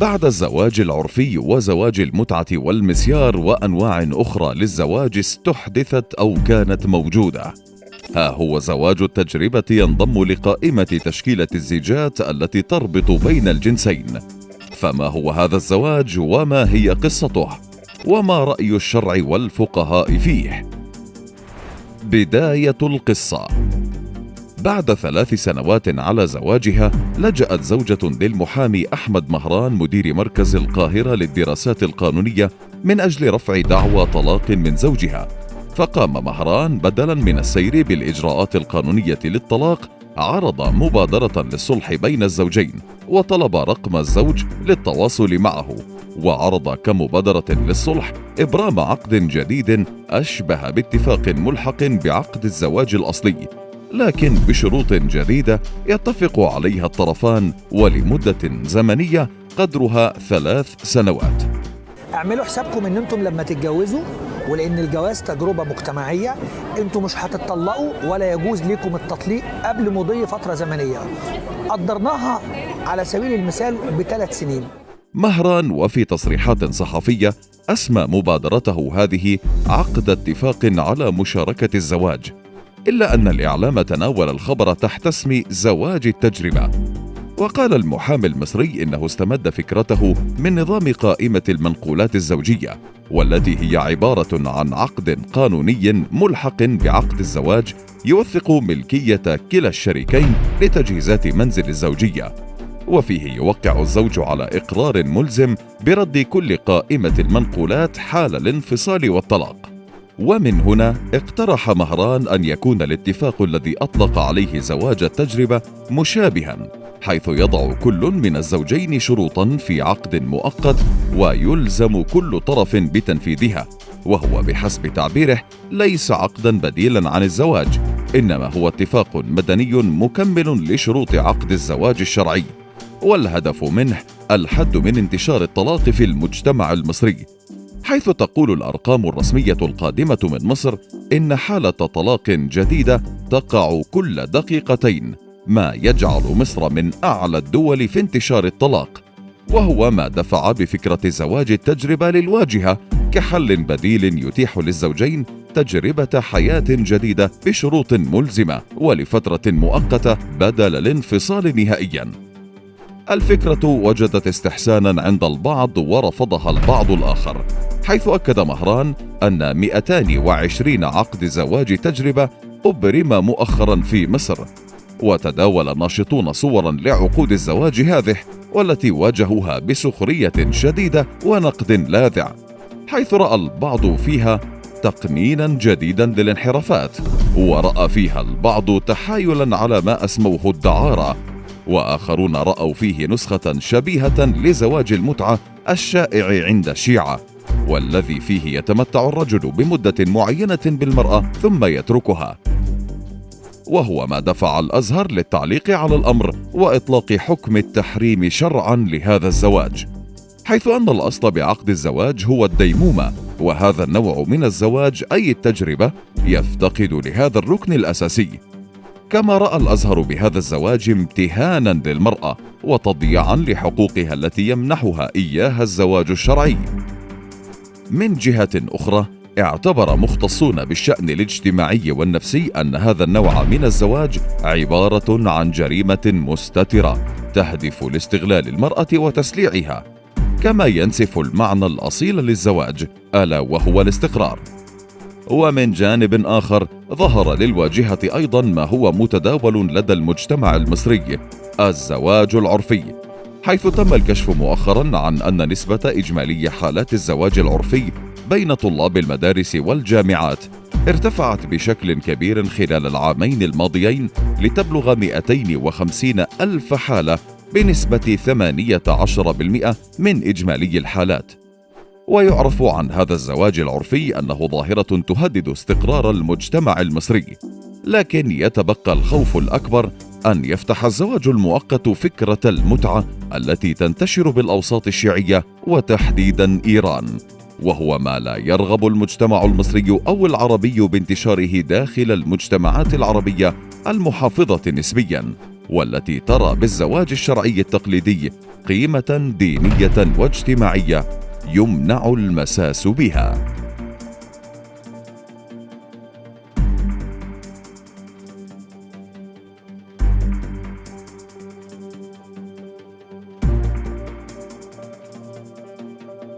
بعد الزواج العرفي وزواج المتعة والمسيار وأنواع أخرى للزواج استحدثت أو كانت موجودة، ها هو زواج التجربة ينضم لقائمة تشكيلة الزيجات التي تربط بين الجنسين. فما هو هذا الزواج وما هي قصته؟ وما رأي الشرع والفقهاء فيه؟ بداية القصة: بعد 3 سنوات على زواجها لجأت زوجة للمحامي أحمد مهران مدير مركز القاهرة للدراسات القانونية من أجل رفع دعوى طلاق من زوجها، فقام مهران بدلا من السير بالإجراءات القانونية للطلاق عرض مبادرة للصلح بين الزوجين، وطلب رقم الزوج للتواصل معه، وعرض كمبادرة للصلح إبرام عقد جديد أشبه باتفاق ملحق بعقد الزواج الأصلي، لكن بشروط جديدة يتفق عليها الطرفان ولمدة زمنية قدرها 3 سنوات. اعملوا حسابكم ان انتم لما تتجوزوا، ولان الجواز تجربة مجتمعية، انتم مش هتطلقوا ولا يجوز لكم التطليق قبل مضي فترة زمنية قدرناها على سبيل المثال ب3 سنين. مهران وفي تصريحات صحفية أسمى مبادرته هذه عقد اتفاق على مشاركة الزواج، إلا أن الإعلام تناول الخبر تحت اسم زواج التجربة. وقال المحامي المصري إنه استمد فكرته من نظام قائمة المنقولات الزوجية، والتي هي عبارة عن عقد قانوني ملحق بعقد الزواج يوثق ملكية كلا الشريكين لتجهيزات منزل الزوجية، وفيه يوقع الزوج على إقرار ملزم برد كل قائمة المنقولات حال الانفصال والطلاق. ومن هنا اقترح مهران أن يكون الاتفاق الذي أطلق عليه زواج التجربة مشابها، حيث يضع كل من الزوجين شروطا في عقد مؤقت ويلزم كل طرف بتنفيذها، وهو بحسب تعبيره ليس عقدا بديلا عن الزواج، إنما هو اتفاق مدني مكمل لشروط عقد الزواج الشرعي، والهدف منه الحد من انتشار الطلاق في المجتمع المصري، حيث تقول الأرقام الرسمية القادمة من مصر إن حالة طلاق جديدة تقع كل دقيقتين، ما يجعل مصر من أعلى الدول في انتشار الطلاق، وهو ما دفع بفكرة زواج التجربة للواجهة كحل بديل يتيح للزوجين تجربة حياة جديدة بشروط ملزمة ولفترة مؤقتة بدل الانفصال نهائياً. الفكرة وجدت استحساناً عند البعض ورفضها البعض الآخر، حيث أكد مهران أن 220 عقد زواج تجربة أبرم مؤخراً في مصر، وتداول الناشطون صوراً لعقود الزواج هذه والتي واجهوها بسخرية شديدة ونقد لاذع، حيث رأى البعض فيها تقنيناً جديداً للانحرافات، ورأى فيها البعض تحايلاً على ما أسموه الدعارة، وآخرون رأوا فيه نسخة شبيهة لزواج المتعة الشائع عند الشيعة، والذي فيه يتمتع الرجل بمدة معينة بالمرأة ثم يتركها، وهو ما دفع الأزهر للتعليق على الأمر وإطلاق حكم التحريم شرعا لهذا الزواج، حيث أن الأصل بعقد الزواج هو الديمومة، وهذا النوع من الزواج أي التجربة يفتقد لهذا الركن الأساسي. كما رأى الأزهر بهذا الزواج امتهانا للمرأة وتضييعا لحقوقها التي يمنحها إياها الزواج الشرعي. من جهة أخرى اعتبر مختصون بالشأن الاجتماعي والنفسي أن هذا النوع من الزواج عبارة عن جريمة مستترة تهدف لاستغلال المرأة وتسليعها، كما ينسف المعنى الأصيل للزواج ألا وهو الاستقرار. ومن جانب آخر ظهر للواجهة أيضا ما هو متداول لدى المجتمع المصري، الزواج العرفي، حيث تم الكشف مؤخرا عن أن نسبة إجمالي حالات الزواج العرفي بين طلاب المدارس والجامعات ارتفعت بشكل كبير خلال العامين الماضيين لتبلغ 250 ألف حالة بنسبة 18% من إجمالي الحالات. ويعرف عن هذا الزواج العرفي أنه ظاهرة تهدد استقرار المجتمع المصري، لكن يتبقى الخوف الأكبر أن يفتح الزواج المؤقت فكرة المتعة التي تنتشر بالأوساط الشيعية وتحديدا إيران، وهو ما لا يرغب المجتمع المصري أو العربي بانتشاره داخل المجتمعات العربية المحافظة نسبيا، والتي ترى بالزواج الشرعي التقليدي قيمة دينية واجتماعية يمنع المساس بها.